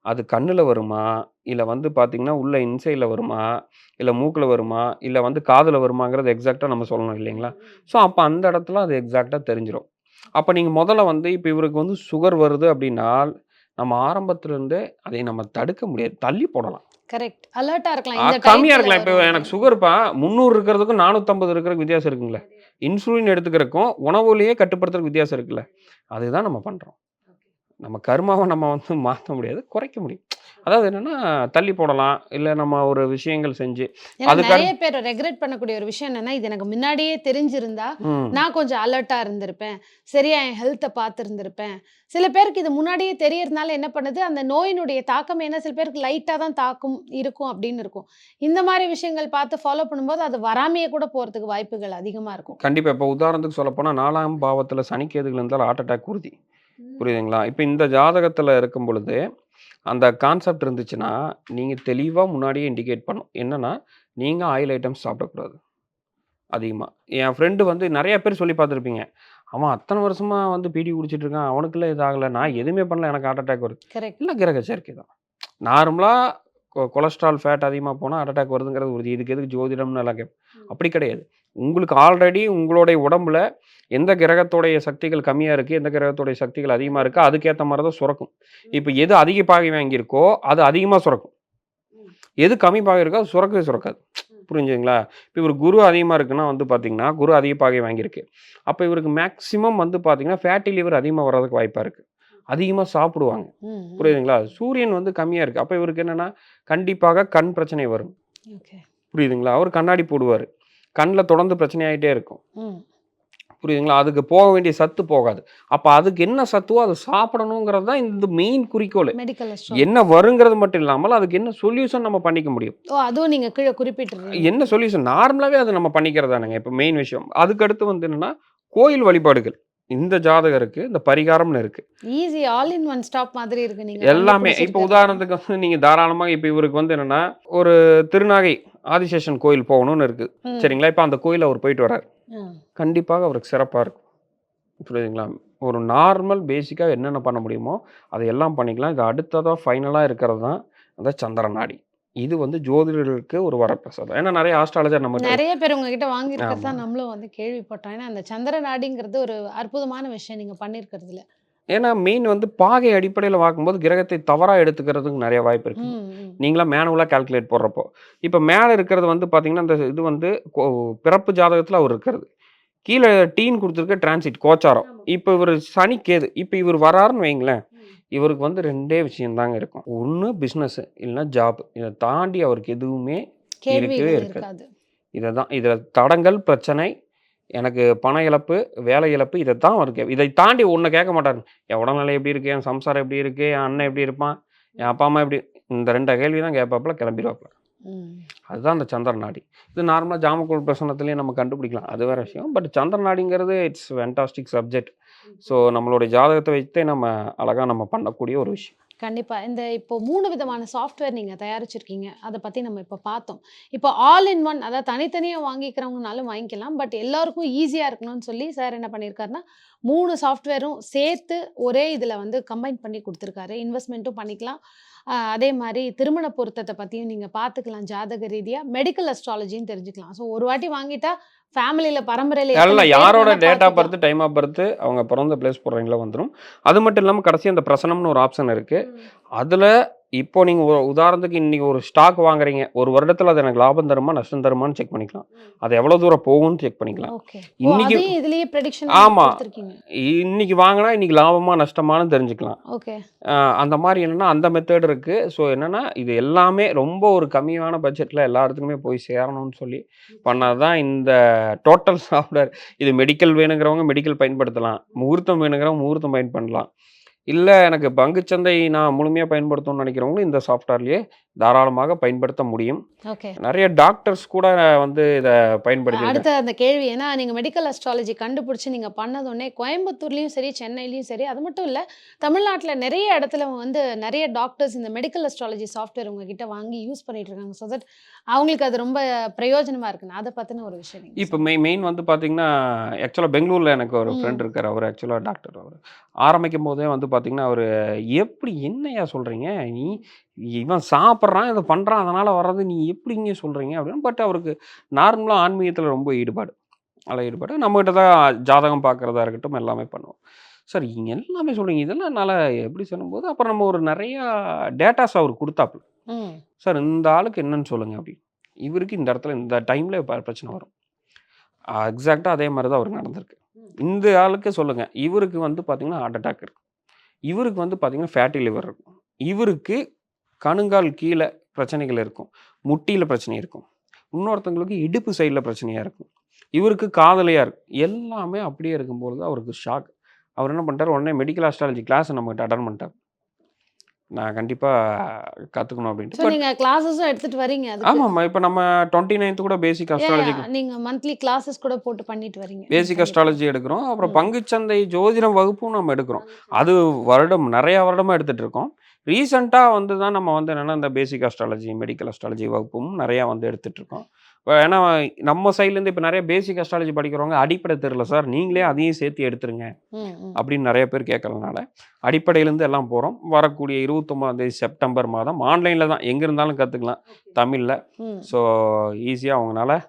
அது கண்ணுல வருமா? இல்ல வந்து பார்த்தீங்கன்னா, உள்ள இன்சைட்ல வருமா? இல்ல மூக்குல வருமா? இல்ல வந்து காதுல வருமாங்கிறது எக்ஸாக்ட்டா நம்ம சொல்லணும் இல்லைங்களா? ஸோ அப்ப அந்த இடத்துல அது எக்ஸாக்ட்டா தெரிஞ்சிரும். அப்ப நீங்க முதல்ல வந்து இப்ப இவருக்கு வந்து சுகர் வருது அப்படின்னா, நம்ம ஆரம்பத்துல இருந்தே அதை நம்ம தடுக்க முடியாது. தள்ளி போடலாம். கரெக்ட். அலர்ட்டா இருக்கலாம். இந்த கம்மியா டயத்துல இருக்கலாம். இப்ப வரும் எனக்கு அப்படின்னு. சுகர்ப்பா 300 இருக்கிறதுக்கும் 450 இருக்கிறதுக்கு வித்தியாசம் இருக்குங்களே. இன்சுலின் எடுத்துக்கிறதுக்கும், உணவுலயே கட்டுப்படுத்துறதுக்கு வித்தியாசம் இருக்குல்ல. அதுதான் நம்ம பண்றோம். நம்ம கர்மாவ நம்ம வந்து மாத்த முடியாது. குறைக்க முடியும். அதாவது என்னன்னா, தள்ளி போடலாம். இல்ல நம்ம ஒரு விஷயங்கள் செஞ்சு ஏன்னா அதுக்கான நெறைய பேர் ரெக்ரெட் பண்ணக்கூடிய ஒரு விஷயம் என்னன்னா, இது எனக்கு முன்னாடியே தெரிஞ்சிருந்தா, ம். நான் கொஞ்சம் அலர்ட்டா இருந்திருப்பேன். சரியா என் ஹெல்த்த பார்த்திருந்திருப்பேன். சில பேருக்கு இது முன்னாடியே தெரியறதுனால என்ன பண்ணுது, அந்த நோயினுடைய தாக்கம் ஏன்னா சில பேருக்கு லைட்டா தான் தாக்கும் இருக்கும் அப்படின்னு இருக்கும். இந்த மாரி விஷயங்கள் பார்த்து ஃபாலோ பண்ணும்போது, அது வராமயே கூட போறதுக்கு வாய்ப்புகள் அதிகமா இருக்கும். கண்டிப்பா. இப்ப உதாரணத்துக்கு சொல்லப்போனா 4ஆம் பாவத்துல சனி, கேதுகள் இருந்தால் ஹார்ட் அட்டாக் உறுதி. ம். புரியுதுங்களா? இப்ப இந்த ஜாதகத்துல இருக்கும் பொழுது, அந்த கான்செப்ட் இருந்துச்சுன்னா, நீங்க தெளிவா முன்னாடியே இண்டிகேட் பண்ணும். என்னன்னா, நீங்க ஆயில் ஐட்டம்ஸ் சாப்பிடக்கூடாது. அதிகமா. என் ஃப்ரெண்டு வந்து நெறைய பேர் சொல்லி பார்த்துருப்பீங்க. அவன் அத்தன வருஷமா வந்து பீடி குடிச்சிட்டு இருக்கான். அவனுக்குலாம் இது ஆகல. நான் எதுவுமே பண்ணல. எனக்கு ஹார்ட் அட்டாக் வருது. கரெக்ட். எல்லாம் கிரக சேர்க்கை தான். நார்மலா கொலஸ்ட்ரால், ஃபேட் அதிகமா போனா ஹார்ட் அட்டாக் வருதுங்கிறது உறுதி. இதுக்கு எதுக்கு ஜோதிடம்னு எல்லாம் அப்படி கிடையாது. உங்களுக்கு ஆல்ரெடி உங்களுடைய உடம்புல எந்த கிரகத்தோடைய சக்திகள் கம்மியா இருக்கு, எந்த கிரகத்தோடைய சக்திகள் அதிகமா இருக்கு, அதுக்கேத்த மாரி தான் சுரக்கும். இப்ப எது அதிக பாகை வாங்கியிருக்கோ, அது அதிகமா சுரக்கும். எது கம்மி பாகை இருக்கோ, அது சுரக்கவே சுரக்காது. புரிஞ்சுதுங்களா? இப்ப இவரு குரு அதிகமா இருக்குன்னா வந்து பார்த்தீங்கன்னா, குரு அதிக பாகை வாங்கியிருக்கு. அப்ப இவருக்கு மேக்ஸிமம் வந்து பார்த்தீங்கன்னா, ஃபேட்டி லிவர் அதிகமா வர்றதுக்கு வாய்ப்பா இருக்கு. அதிகமா சாப்பிடுவாங்க. ம், ம். புரியுதுங்களா? சூரியன் வந்து கம்மியா இருக்கு. அப்ப இவருக்கு என்னன்னா, கண்டிப்பாக கண் பிரச்சனை வரும். ஓகே. புரியுதுங்களா? அவரு கண்ணாடி போடுவாரு. கண்ல தொடர்ந்து பிரச்சனை ஆயிட்டே இருக்கும். ம். புரியுதுங்களா? அதுக்கு போக வேண்டிய சத்து போகாது. அப்ப அதுக்கு என்ன சத்துவோ அத சாப்பிடணுங்கிறது தான் இந்த மெயின் குறிக்கோளு. Medical astrology. என்ன வருங்கிறது மட்டும் இல்லாமல், அதுக்கு என்ன சொல்யூஷன் நம்ம பண்ணிக்க முடியும். ஓ! அதுவும் நீங்க கீழ குறிப்பிட்டுறீங்க. என்ன சொல்யூஷன் நார்மலாவே அத நம்ம பண்ணிக்கிறது தானங்க. இப்ப மெயின் விஷயம். அதுக்கு அடுத்து வந்து என்னன்னா, கோயில் வழிபாடுகள். இந்த ஜாதகருக்கு இந்த பரிகாரம்னு இருக்கு. Easy all in one stop மாதிரி இருக்கு நீங்க எல்லாமே இப்ப கண்டுபிடிச்சிருக்கிறது. உதாரணத்துக்கு வந்து நீங்க தாராளமா இப்ப இவருக்கு வந்து என்னன்னா, ஒரு திருநாகை ஆதிசேஷன் கோயில் போகணும்னு இருக்கு. ம். சரிங்களா? இப்ப அந்த கோயில் அவரு போயிட்டு வராரு. ம். கண்டிப்பாக அவருக்கு சிறப்பா இருக்கும். புரியுதுங்களா? ஒரு நார்மல் பேசிக்கா என்னென்ன பண்ண முடியுமோ, அத எல்லாம் பண்ணிக்கலாம். இது அடுத்ததா ஃபைனலா இருக்கிறது தான் அந்த சந்திர நாடி. இது வந்து ஜோதிடர்களுக்கு ஒரு வரப்பிரசாதம். ஏன்னா நெறைய ஆஸ்ட்ராலஜர் நம்மகிட்ட நெறைய பேர் உங்ககிட்ட வாங்கியிருக்கிறதா ஆமா. நம்மளும் வந்து கேள்விப்பட்டோம். ஏன்னா, அந்த சந்திர நாடிங்கிறது ஒரு அற்புதமான விஷயம் நீங்க பண்ணியிருக்கிறதுல. ஏன்னா மெயின் வந்து பாகை அடிப்படையில பார்க்கும்போது கிரகத்தை தவறா எடுத்துக்கிறதுக்கு நெறைய வாய்ப்பு இருக்குங்க. ம், ம். நீங்களா மேனுவலா கால்குலேட் போடுறப்போ. இப்ப மேல இருக்கிறது வந்து பார்த்தீங்கன்னா, இந்த இது வந்து கொ பிறப்பு ஜாதகத்துல அவர் இருக்கிறது. கீழ டீன்னு குடுத்துருக்க டிரான்சிட் கோச்சாரம். இப்ப இவரு சனி, கேது. இப்ப இவரு வராருன்னு வைங்களேன், இவருக்கு வந்து 2டே விஷயம் தாங்க இருக்கும். ஒண்ணு பிசினஸ் இல்லன்னா ஜாப். இத தாண்டி அவருக்கு எதுவுமே இருக்கவே கேள்விகள் இருக்காது. இருக்காது. இததான் இதுல தடங்கல், பிரச்சனை, எனக்கு பண இழப்பு, வேலை இழப்பு இதத்தான் அவரு இதை தாண்டி ஒண்ண கேட்க மாட்டாரு. என் உடல்நிலை எப்படி இருக்கு? என் சம்சாரம் எப்படி இருக்கு? என் அண்ணன் எப்படி இருப்பான்? என் அப்பா, அம்மா எப்படி இந்த 2 கேள்வி தான் கேட்பாப்புல கிளம்பிருவாப்புல. ம். அதுதான் அந்த சந்திர நாடி. இது நார்மலா ஜாமக்கோள் பிரசனத்திலேயே நம்ம கண்டுபிடிக்கலாம். அது வேற விஷயம். பட் சந்திர நாடிங்கிறது இட்ஸ் ஃபேன்டாஸ்டிக் சப்ஜெக்ட். ஸோ நம்மளுடைய ஜாதகத்த வைத்தே நம்ம அழகா நம்ம பண்ணக்கூடிய ஒரு விஷயம். கண்டிப்பா. இப்போ 3 விதமான சாஃப்ட்வேர் நீங்க தயாரிச்சிருக்கீங்க. அத பத்தி நம்ம இப்ப பார்த்தோம். இப்போ ஆல் இன் ஒன் அதாவது தனித்தனியா வாங்கிக்கிறவங்கனாலும் வாங்கிக்கலாம். பட் எல்லாருக்கும் ஈஸியா இருக்கணும்னு சொல்லி சார் என்ன பண்ணியிருக்காருன்னா, 3 சாஃப்ட்வேரும் சேர்த்து ஒரே இதுல வந்து கம்பைன் பண்ணி குடுத்துருக்காரு. இன்வெஸ்ட்மென்ட்டும் பண்ணிக்கலாம். அதே மாரி திருமண பொருத்தத்த பத்தியும் நீங்க பார்த்துக்கலாம் ஜாதக ரீதியா. மெடிக்கல் அஸ்ட்ராலஜின்னு தெரிஞ்சுக்கலாம். ஸோ ஒரு வாட்டி வாங்கிட்டா ஃபேமிலில பரம்பரையில எத்தன எல்லாம் பேருக்கு யாரோட வேணா டேட் ஆஃப் பார்த்துக்கலாம். பர்த், டைம் ஆஃப் பர்த், அவங்க பிறந்த பிளேஸ் போடுறீங்களோ வந்துரும். அது மட்டும் இல்லாம கடைசியா அந்த பிரசனம்னு ஒரு ஆப்ஷன் இருக்கு. ம். அதுல இப்போ நீங்க உதாரணத்துக்கு இன்னைக்கு ஒரு ஸ்டாக் வாங்குறீங்க. ஒரு வருடத்துல அது எனக்கு லாபம் தருமா, நஷ்டம் தருமான்னு செக் பண்ணிக்கலாம். ம். அது எவ்வளவு தூரம் போகும்னு செக் பண்ணிக்கலாம். ஓகே. இன்னைக்கு அதையும் இதுலயே ப்ரெடிக்ஷனா ஆமா. குடுத்துருக்கீங்க. இன்னைக்கு வாங்குனா இன்னைக்கு லாபமா, நஷ்டமான்னு தெரிஞ்சுக்கலாம். ஓகே. அந்த மாரி என்னன்னா, அந்த மெத்தட் இருக்கு. ஸோ என்னன்னா, இது எல்லாமே ரொம்ப ஒரு கம்மியான பட்ஜெட்ல எல்லா இடத்துக்குமே போய் சேரணும்னு சொல்லி பண்ணது தான் இந்த டோட்டல் சாஃப்ட்வேர். இது மெடிக்கல் வேணுங்கிறவங்க மெடிக்கல் பயன்படுத்தலாம். முகூர்த்தம் வேணுங்கிறவங்க முகூர்த்தம் பண்ணலாம். இல்ல எனக்கு பங்குச்சந்தை நான் முழுமையா பயன்படுத்தணும்னு நினைக்கிறவங்களும் இந்த சாஃப்ட்வேர்லயே தாராளமாக பயன்படுத்த முடியும். ஓகே. நெறைய டாக்டர்ஸ் கூட வந்து இத பயன்படுத்தியிருக்காங்க. அடுத்த அந்த கேள்வி ஏன்னா நீங்க மெடிக்கல் அஸ்ட்ராலஜி கண்டுபிடிச்சு நீங்க பண்ணதுடனே கோயம்புத்தூர்லயும் சரி, சென்னையிலயும் சரி, அது மட்டும் இல்ல தமிழ்நாட்டுல நெறைய இடத்துல வந்து நெறைய டாக்டர்ஸ் இந்த மெடிக்கல் அஸ்ட்ராலஜி சாஃப்ட்வேர் உங்ககிட்ட வாங்கி யூஸ் பண்ணிட்டு இருக்காங்க. ஸோ தட் அவங்களுக்கு அது ரொம்ப பிரயோஜனமா இருக்குன்னு. அத பத்தின ஒரு விஷயம் நீங்க இப்ப சொல்லுங்க. மெயின் வந்து பார்த்தீங்கன்னா, ஆக்சுவலா பெங்களூர்ல எனக்கு ஒரு ஃப்ரெண்ட் ம். இருக்காரு. அவரு ஆக்சுவலா டாக்டர் அவரு. ஆரம்பிக்கும்போதே வந்து பார்த்தீங்கன்னா, அவரு "எப்படி என்னய்யா சொல்றீங்க? நீ இவன் சாப்பிடுறான், இத பண்றான். அதனால வர்றது நீ எப்படிங்க சொல்றீங்க?" அப்படின்னு. பட் அவருக்கு நார்மலா ஆன்மீகத்துல ரொம்ப ஈடுபாடு. நல்ல ஈடுபாடு. நம்மகிட்ட தான் ஜாதகம் பார்க்கிறதா இருக்கட்டும், எல்லாமே பண்ணுவோம். சார் நீங்க எல்லாமே சொல்றீங்க. இதெல்லாம் என்னால எப்படி சொல்லும்போது, அப்புறம் நம்ம ஒரு நெறையா டேட்டாஸ் அவரு குடுத்தாப்புல. ம். "சார் இந்த ஆளுக்கு என்னன்னு சொல்லுங்க" அப்படின்னு. இவருக்கு இந்த இடத்துல இந்த டைம்ல பிரச்சனை வரும். எக்ஸாக்ட்டா அதே மாரி தான் அவருக்கு நடந்திருக்கு. ம். இந்த ஆளுக்கு சொல்லுங்க. இவருக்கு வந்து பார்த்தீங்கன்னா, ஹார்ட் அட்டாக் இருக்கு. இவருக்கு வந்து பார்த்தீங்கன்னா, ஃபேட்டி லிவர் இருக்கும். இவருக்கு கணுங்கால் கீழ பிரச்சனைகள் இருக்கும். முட்டியில பிரச்சனை இருக்கும். இன்னொருத்தவங்களுக்கு இடுப்பு சைடுல பிரச்சனையா இருக்கும். இவருக்கு காதலையா இருக்கும். எல்லாமே அப்படியே இருக்கும்போது தான் அவருக்கு ஷாக். அவர் என்ன பண்ணிட்டாரு, உடனே மெடிக்கல் அஸ்ட்ராலஜி கிளாஸ் நம்மகிட்ட அட்டெண்ட் பண்ணிட்டாரு. நான் கண்டிப்பா கத்துக்கணும் அப்படின்ட்டு. ஸோ நீங்க கிளாஸஸும் எடுத்துட்டு வரீங்க அதுக்கு. ஆமாமா. இப்ப நம்ம 29th கூட பேசிக் அஸ்ட்ராலஜி நீங்க மந்த்லி கிளாஸஸ் கூட போட்டு பண்ணிட்டு வரீங்க. பேசிக் கண்டிப்பா. அஸ்ட்ராலஜி எடுக்கிறோம். அப்புறம் ம். பங்குச்சந்தை ஜோதிடம் வகுப்பும் நம்ம எடுக்கிறோம். அது நெறைய வருடமா எடுத்துட்டு இருக்கோம். ரீசென்ட்டா வந்து தான் நம்ம வந்து என்னன்னா, இந்த பேசிக் அஸ்ட்ராலஜி, மெடிக்கல் அஸ்ட்ராலஜி வகுப்பும் நெறையா வந்து எடுத்துட்டு இருக்கோம். ஏன்னா நம்ம சைட்லேருந்து இப்ப நெறைய பேசிக் அஸ்ட்ராலஜி படிக்கிறவங்க, "அடிப்படை தெரியல சார். நீங்களே அதையும் சேர்த்து எடுத்துருங்க." ம். ம். அப்படின்னு நெறைய பேர் கேட்கறதுனால, அடிப்படையிலேருந்து எல்லாம் போறோம். வரக்கூடிய 29ஆம் செப்டம்பர் மாதம் ஆன்லைன்ல தான். எங்க இருந்தாலும் கத்துக்கலாம். தமிழ்ல. ம். ஸோ ஈஸியா அவங்கனால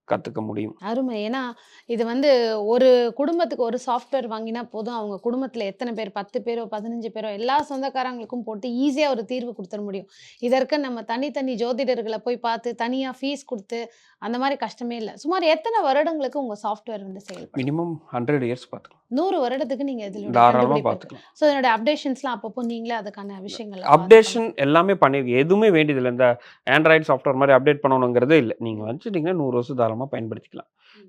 கத்துக்க முடியும். அருமை. ஏன்னா, இது வந்து ஒரு குடும்பத்துக்கு ஒரு சாஃப்ட்வேர் வாங்கினா போதும். அவங்க குடும்பத்தில எத்தன பேர் 10 பேரோ, 15 பேரோ எல்லா சொந்தக்காரங்களுக்கும் போட்டு ஈஸியா ஒரு தீர்வு குடுத்துற முடியும். இதற்கு நம்ம தனி ஜோதிடர்கள போய் பார்த்து, தனியா ஃபீஸ் குடுத்து, அந்த மாரி கஷ்டமே இல்ல. சுமார் எத்தன வருடங்களுக்கு உங்க சாஃப்ட்வேர் வந்து செயல்படும்? மினிமம் 100 இயர்ஸ் பார்த்துக்கலாம். 100 வருடத்துக்கு நீங்க இதனுடைய தாராளமா கண்டுபிடிப்பு இருக்கு. பார்த்துக்கலாம். ஸோ இதனுடைய அப்டேஷன்ஸ்லாம் அப்பப்போ நீங்களே அதுக்கான விஷயங்கள அப்டேஷன் எல்லாமே பண்ணிருக்கு. எதுவுமே வேண்டியதில்ல. இந்த ஆண்ட்ராய்டு சாஃப்ட்வேர் மாரி அப்டேட் பண்ணணுங்கிறதே இல்ல. நீங்க வச்சுட்டீங்கன்னா 100 வருஷம் தாராளமா பயன்படுத்திக்கலாம்.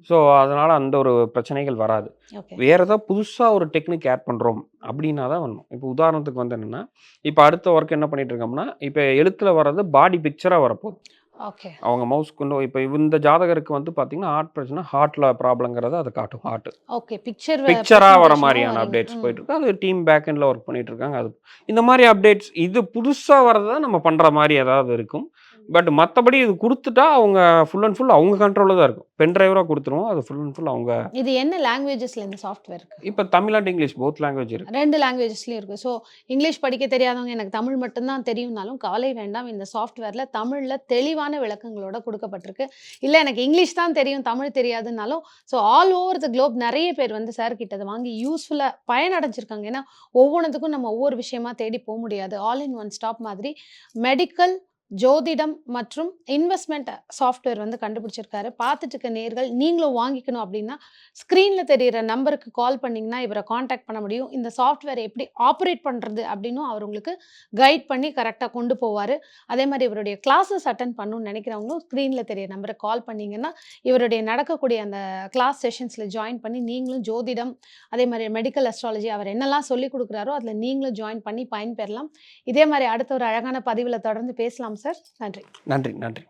ஸோ அதனால அந்த ஒரு பிரச்சனைகள் வராது. ஓகே. வேற ஏதாவது புதுசா ஒரு டெக்னிக் ஆட் பண்றோம் அப்டின்னா தான் வரணும். இப்போ உதாரணத்துக்கு வந்து என்னன்னா, இப்ப அடுத்த ஒர்க் என்ன பண்ணிட்டு இருக்கோம்னா, இப்ப எழுத்துல வர்றது பாடி பிக்சரா வரப்போகுது. ஓகே. அவங்க மவுஸ் கொண்டு இப்ப இந்த ஜாதகருக்கு வந்து பார்த்தீங்கன்னா, ஹார்ட் பிரச்சனை, ஹார்ட்ல ப்ராப்ளம்ங்கிறத அது காட்டும் ஹார்ட். ஓகே. பிக்சர் பிக்சரா வர பிரசன்டேஷனும் மாரியான வரீங்க. அப்டேட்ஸ் ம். போயிட்டு இருக்கு. அது டீம் பேக் எண்ட்ல ஒர்க் பண்ணிட்டு இருக்காங்க. அது இந்த மாரி அப்டேட்ஸ் இது புதுசா வரத நம்ம பண்ற மாரி ஏதாவது இருக்கும். பட் மத்தபடி இது குடுத்துட்டா அவங்க ஃபுல் அண்ட் ஃபுல் அவங்க கண்ட்ரோல்ல தான் இருக்கும். பென் டிரைவரா குடுத்துருவோம். அது ஃபுல் அண்ட் ஃபுல் அவங்க இது என்ன லாங்குவேஜஸ்ல இந்த சாஃப்ட்வேர் இருக்கு? இப்ப Tamil and English both language இருக்கு. 2 லாங்குவேஜஸ்லயும் இருக்கு. ஸோ இங்கிலீஷ் படிக்க தெரியாதவங்க எனக்கு தமிழ் மட்டும் தான் தெரியும்னாலும் கவலை வேண்டாம். இந்த சாஃப்ட்வேர்ல தமிழ்ல தெளிவான விளக்கங்களோட குடுக்கப்பட்டிருக்கு. இல்ல எனக்கு இங்கிலீஷ் தான் தெரியும், தமிழ் தெரியாதுன்னாலும் so all over the globe நெறைய பேர் வந்து சார் கிட்ட இத வாங்கி யூஸ்ஃபுல்லா பயனடைஞ்சிருக்காங்க. ஏன்னா ஒவ்வொன்னுத்துக்கும் நம்ம ஒவ்வொரு விஷயமா தேடி முடியாது. ஆல் இன் ஒன் ஸ்டாப் மாதிரி மெடிக்கல், ஜோதிடம் மற்றும் இன்வெஸ்ட்மென்ட் சாஃப்ட்வேர் வந்து கண்டுபிடிச்சிருக்காரு. பார்த்துட்டு இருக்க நேயர்கள் நீங்களும் வாங்கிக்கணும் அப்படின்னா, ஸ்க்ரீன்ல தெரியிற நம்பருக்கு கால் பண்ணீங்கன்னா, இவர கான்டாக்ட் பண்ண முடியும். இந்த சாஃப்ட்வேர் எப்படி ஆப்பரேட் பண்றது அப்படின்னும் அவர் உங்களுக்கு கைட் பண்ணி கரெக்ட்டா கொண்டு போவாரு. அதே மாரி இவருடைய கிளாஸஸ் அட்டெண்ட் பண்ணணும்னு நினைக்கிறவங்களும் ஸ்க்ரீன்ல தெரியிற நம்பருக்கு கால் பண்ணீங்கன்னா, இவருடைய நடக்கக்கூடிய அந்த கிளாஸ் செஷன்ஸ்ல ஜாயின் பண்ணி நீங்களும் ஜோதிடம், அதே மாரி மெடிக்கல் அஸ்ட்ராலஜி அவர் என்னெல்லாம் சொல்லிக் குடுக்குறாரோ, அதில நீங்களும் ஜாயின் பண்ணி பயன்பெறலாம். இதே மாரி அடுத்த ஒரு அழகான பதிவில தொடர்ந்து பேசலாம் சார். நன்றி. நன்றி, நன்றி.